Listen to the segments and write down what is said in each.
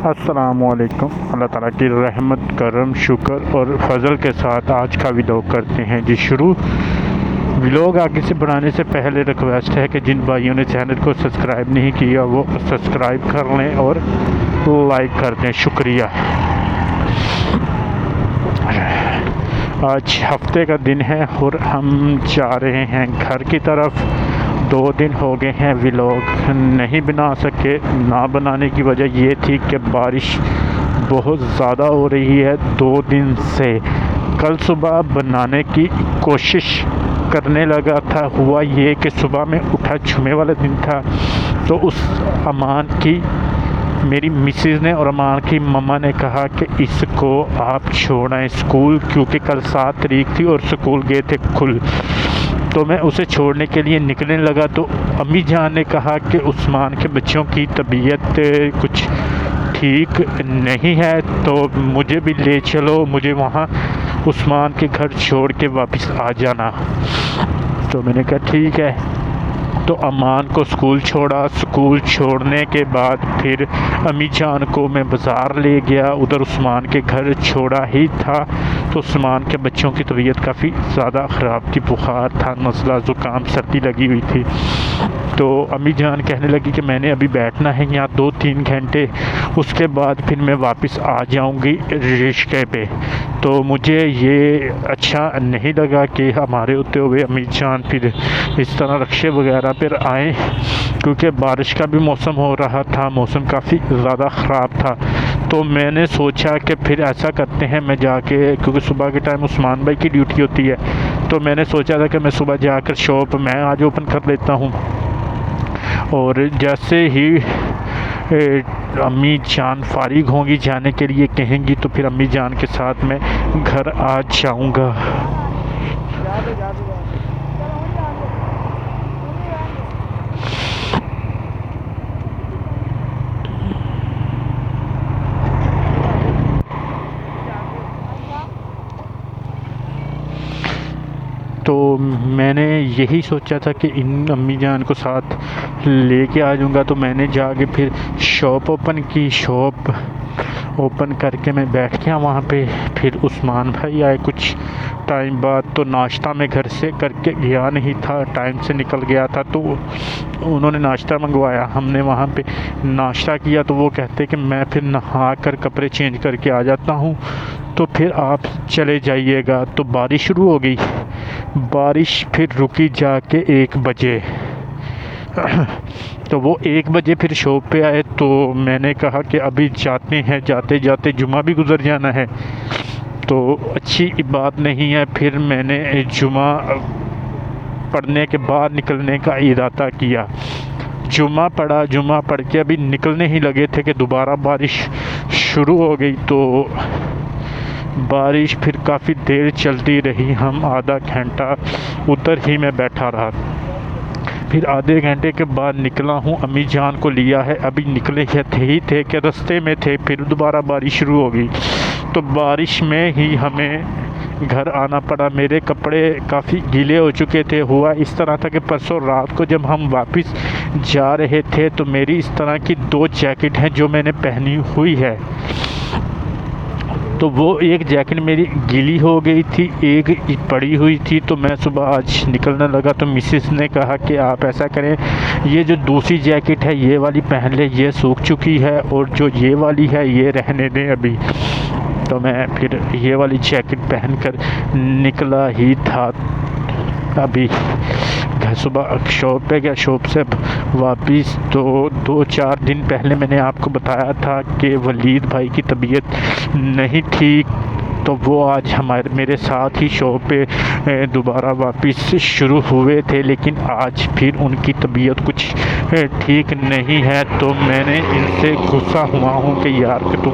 अस्सलामुअलैकुम। अल्लाह ताला की रहमत, करम, शुक्र और फजल के साथ आज का व्लॉग करते हैं जी शुरू। व्लॉग आगे से बढ़ाने से पहले रिक्वेस्ट है कि जिन भाइयों ने चैनल को सब्सक्राइब नहीं किया वो सब्सक्राइब कर लें और लाइक कर दें, शुक्रिया। आज हफ्ते का दिन है और हम जा रहे हैं घर की तरफ। 2 दिन हो गए हैं व्लॉग नहीं बना सके। ना बनाने की वजह ये थी कि बारिश बहुत ज़्यादा हो रही है 2 दिन से। कल सुबह बनाने की कोशिश करने लगा था, हुआ ये कि सुबह में उठा, जुमे वाला दिन था, तो उस अमान की मेरी मिसेज़ ने और अमान की मम्मा ने कहा कि इसको आप छोड़ें स्कूल, क्योंकि कल 7 तारीख थी और स्कूल गए थे खुल। तो मैं उसे छोड़ने के लिए निकलने लगा तो अम्मी जान ने कहा कि उस्मान के बच्चों की तबीयत कुछ ठीक नहीं है, तो मुझे भी ले चलो, मुझे वहाँ उस्मान के घर छोड़ के वापस आ जाना। तो मैंने कहा ठीक है। तो अमान को स्कूल छोड़ा। स्कूल छोड़ने के बाद फिर अम्मी जान को मैं बाज़ार ले गया, उधर उस्मान के घर छोड़ा ही था तो उस्मान के बच्चों की तबीयत काफ़ी ज़्यादा ख़राब थी, बुखार था, नज़ला, ज़ुकाम, सर्दी लगी हुई थी। तो अम्मी जान कहने लगी कि मैंने अभी बैठना है यहाँ 2-3 घंटे, उसके बाद फिर मैं वापस आ जाऊँगी रिश्ते पे। तो मुझे ये अच्छा नहीं लगा कि हमारे होते हुए अम्मी जान फिर इस तरह रक्शे वगैरह पर आए, क्योंकि बारिश का भी मौसम हो रहा था, मौसम काफ़ी ज़्यादा ख़राब था। तो मैंने सोचा कि फिर ऐसा करते हैं, मैं जाके, क्योंकि सुबह के टाइम उस्मान भाई की ड्यूटी होती है, तो मैंने सोचा था कि मैं सुबह जाकर शॉप मैं आज ओपन कर लेता हूँ। और जैसे ही अम्मी जान फारिग होंगी, जाने के लिए कहेंगी, तो फिर अम्मी जान के साथ मैं घर आ जाऊँगा। तो मैंने यही सोचा था कि इन अम्मी जान को साथ लेके आ जाऊँगा। तो मैंने जाके फिर शॉप ओपन की। शॉप ओपन करके मैं बैठ गया वहाँ पे। फिर उस्मान भाई आए कुछ टाइम बाद। तो नाश्ता मैं घर से करके गया नहीं था, टाइम से निकल गया था, तो उन्होंने नाश्ता मंगवाया। हमने वहाँ पे नाश्ता किया। तो वो कहते कि मैं फिर नहा कर कपड़े चेंज करके आ जाता हूँ, तो फिर आप चले जाइएगा। तो बारिश शुरू हो गई। बारिश फिर रुकी जाके 1 बजे। तो वो 1 बजे फिर शॉप पे आए। तो मैंने कहा कि अभी जाते हैं, जाते जाते जुमा भी गुज़र जाना है, तो अच्छी बात नहीं है। फिर मैंने जुमा पढ़ने के बाद निकलने का इरादा किया। जुमा पढ़ा। जुमा पढ़ के अभी निकलने ही लगे थे कि दोबारा बारिश शुरू हो गई। तो बारिश फिर काफ़ी देर चलती रही। हम आधा घंटा उधर ही मैं बैठा रहा। फिर आधे घंटे के बाद निकला हूँ, अम्मी जान को लिया है। अभी निकले ही थे कि रास्ते में थे, फिर दोबारा बारिश शुरू हो गई। तो बारिश में ही हमें घर आना पड़ा। मेरे कपड़े काफ़ी गीले हो चुके थे। हुआ इस तरह था कि परसों रात को जब हम वापस जा रहे थे, तो मेरी इस तरह की 2 जैकेट हैं जो मैंने पहनी हुई है। तो वो एक जैकेट मेरी गीली हो गई थी, एक पड़ी हुई थी। तो मैं सुबह आज निकलने लगा तो मिसेस ने कहा कि आप ऐसा करें, ये जो दूसरी जैकेट है ये वाली पहन ले, ये सूख चुकी है, और जो ये वाली है ये रहने दें अभी। तो मैं फिर ये वाली जैकेट पहनकर निकला ही था। अभी सुबह शॉप पे गया, शॉप से वापस। तो 2-4 दिन पहले मैंने आपको बताया था कि वलीद भाई की तबीयत नहीं ठीक, तो वो आज मेरे साथ ही शॉप पे दोबारा वापस शुरू हुए थे, लेकिन आज फिर उनकी तबीयत कुछ ठीक नहीं है। तो मैंने इनसे गुस्सा हुआ हूँ कि यार कि तुम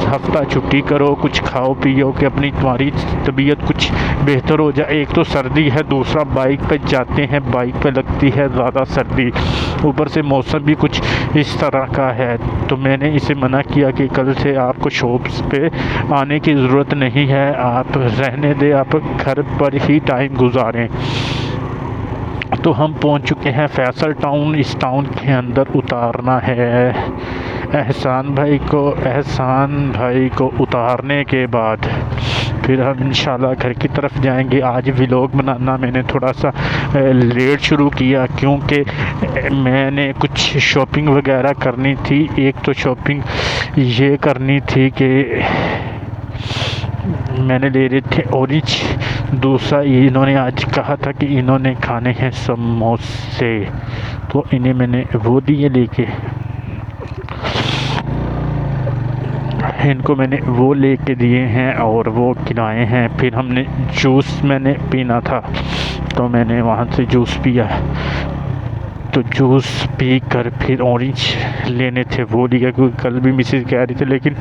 हफ्ता छुट्टी करो, कुछ खाओ पियो कि अपनी तुम्हारी तबीयत कुछ बेहतर हो जाए। एक तो सर्दी है, दूसरा बाइक पे जाते हैं, बाइक पे लगती है ज़्यादा सर्दी, ऊपर से मौसम भी कुछ इस तरह का है। तो मैंने इसे मना किया कि कल से आपको शॉप्स पे आने की ज़रूरत नहीं है, आप रहने दें, आप घर पर ही टाइम गुजारें। तो हम पहुंच चुके हैं फैसल टाउन। इस टाउन के अंदर उतारना है एहसान भाई को उतारने के बाद फिर हम इंशाल्लाह घर की तरफ जाएंगे। आज व्लॉग बनाना मैंने थोड़ा सा लेट शुरू किया क्योंकि मैंने कुछ शॉपिंग वगैरह करनी थी। एक तो शॉपिंग ये करनी थी कि मैंने ले रहे थे ऑरेंज, दूसरा इन्होंने आज कहा था कि इन्होंने खाने हैं समोसे, तो इन्हें मैंने वो दिए लेके, इनको मैंने वो लेके दिए हैं और वो खिलाए हैं। फिर हमने जूस मैंने पीना था तो मैंने वहाँ से जूस पिया, तो जूस पी कर फिर ऑरेंज लेने थे वो लिया, क्योंकि कल भी मिसेज कह रही थी लेकिन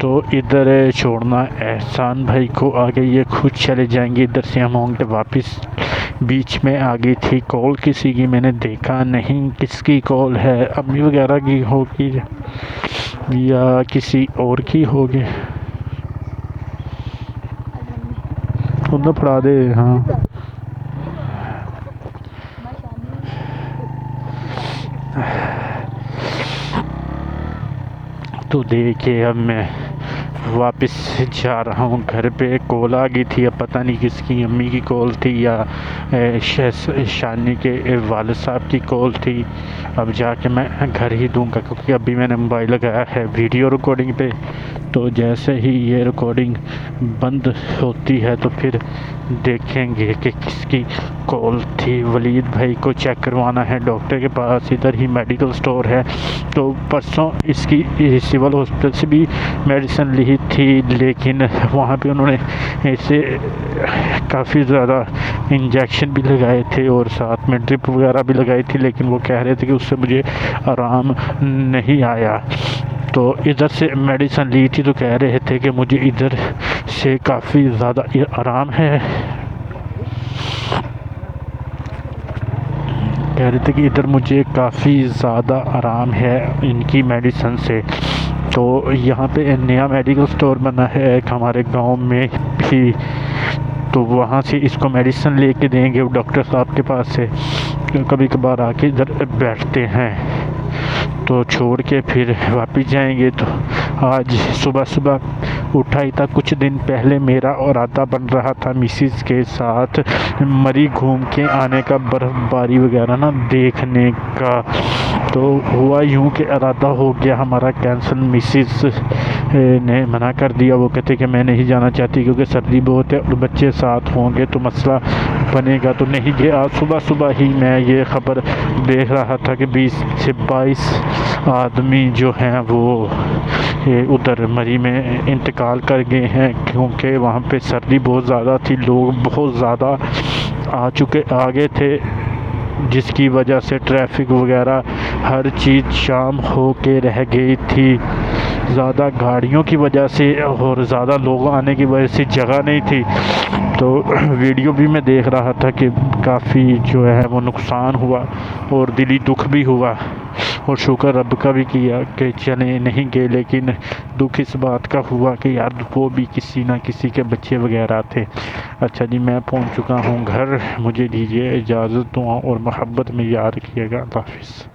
तो इधर छोड़ना एहसान भाई को, आगे ये खुद चले जाएंगे। इधर से हम होंगे वापस। बीच में आ गई थी कॉल किसी की, मैंने देखा नहीं किसकी कॉल है, अम्मी वगैरह की होगी या किसी और की होगी। उन्हें पढ़ा दे। हाँ तो देखिए अब मैं वापस जा रहा हूँ घर पे। कॉल आ गई थी, अब पता नहीं किसकी, अम्मी की कॉल थी या शानी के वालिद साहब की कॉल थी। अब जाके मैं घर ही दूंगा क्योंकि अभी मैंने मोबाइल लगाया है वीडियो रिकॉर्डिंग पे, तो जैसे ही ये रिकॉर्डिंग बंद होती है तो फिर देखेंगे कि किसकी कॉल थी। वलीद भाई को चेक करवाना है डॉक्टर के पास, इधर ही मेडिकल स्टोर है। तो परसों इसकी सिविल हॉस्पिटल से भी मेडिसिन ली थी लेकिन वहाँ पे उन्होंने इसे काफ़ी ज़्यादा इंजेक्शन भी लगाए थे और साथ में ड्रिप वगैरह भी लगाई थी, लेकिन वो कह रहे थे कि उससे मुझे आराम नहीं आया। तो इधर से मेडिसिन ली थी तो कह रहे थे कि मुझे इधर से काफ़ी ज़्यादा आराम है, कह रहे थे कि इधर मुझे काफ़ी ज़्यादा आराम है इनकी मेडिसिन से। तो यहाँ पे नया मेडिकल स्टोर बना है एक हमारे गांव में भी, तो वहाँ से इसको मेडिसिन लेके देंगे डॉक्टर साहब के पास से। कभी कभार आके इधर बैठते हैं तो छोड़ के फिर वापस जाएंगे। तो आज सुबह सुबह उठा ही था, कुछ दिन पहले मेरा इरादा बन रहा था मिसिस के साथ मरी घूम के आने का, बर्फ़बारी वगैरह ना देखने का। तो हुआ यूँ कि इरादा हो गया हमारा कैंसिल। मिसिस ने मना कर दिया, वो कहते कि मैं नहीं जाना चाहती क्योंकि सर्दी बहुत है और बच्चे साथ होंगे तो मसला बनेगा, तो नहीं गया। आज सुबह सुबह ही मैं ये ख़बर देख रहा था कि 20 से 22 आदमी जो हैं वो उधर मरी में इंतकाल कर गए हैं क्योंकि वहाँ पे सर्दी बहुत ज़्यादा थी, लोग बहुत ज़्यादा आ गए थे, जिसकी वजह से ट्रैफिक वगैरह हर चीज़ शाम हो के रह गई थी। ज़्यादा गाड़ियों की वजह से और ज़्यादा लोग आने की वजह से जगह नहीं थी। तो वीडियो भी मैं देख रहा था कि काफ़ी जो है वो नुकसान हुआ और दिली दुख भी हुआ, और शुक्र रब का भी किया कि चले नहीं गए। लेकिन दुख इस बात का हुआ कि यार वो भी किसी ना किसी के बच्चे वगैरह थे। अच्छा जी, मैं पहुंच चुका हूं घर, मुझे दीजिए इजाज़त, दुआ और मोहब्बत में याद रखिएगा। अल्लाह हाफ़िज़।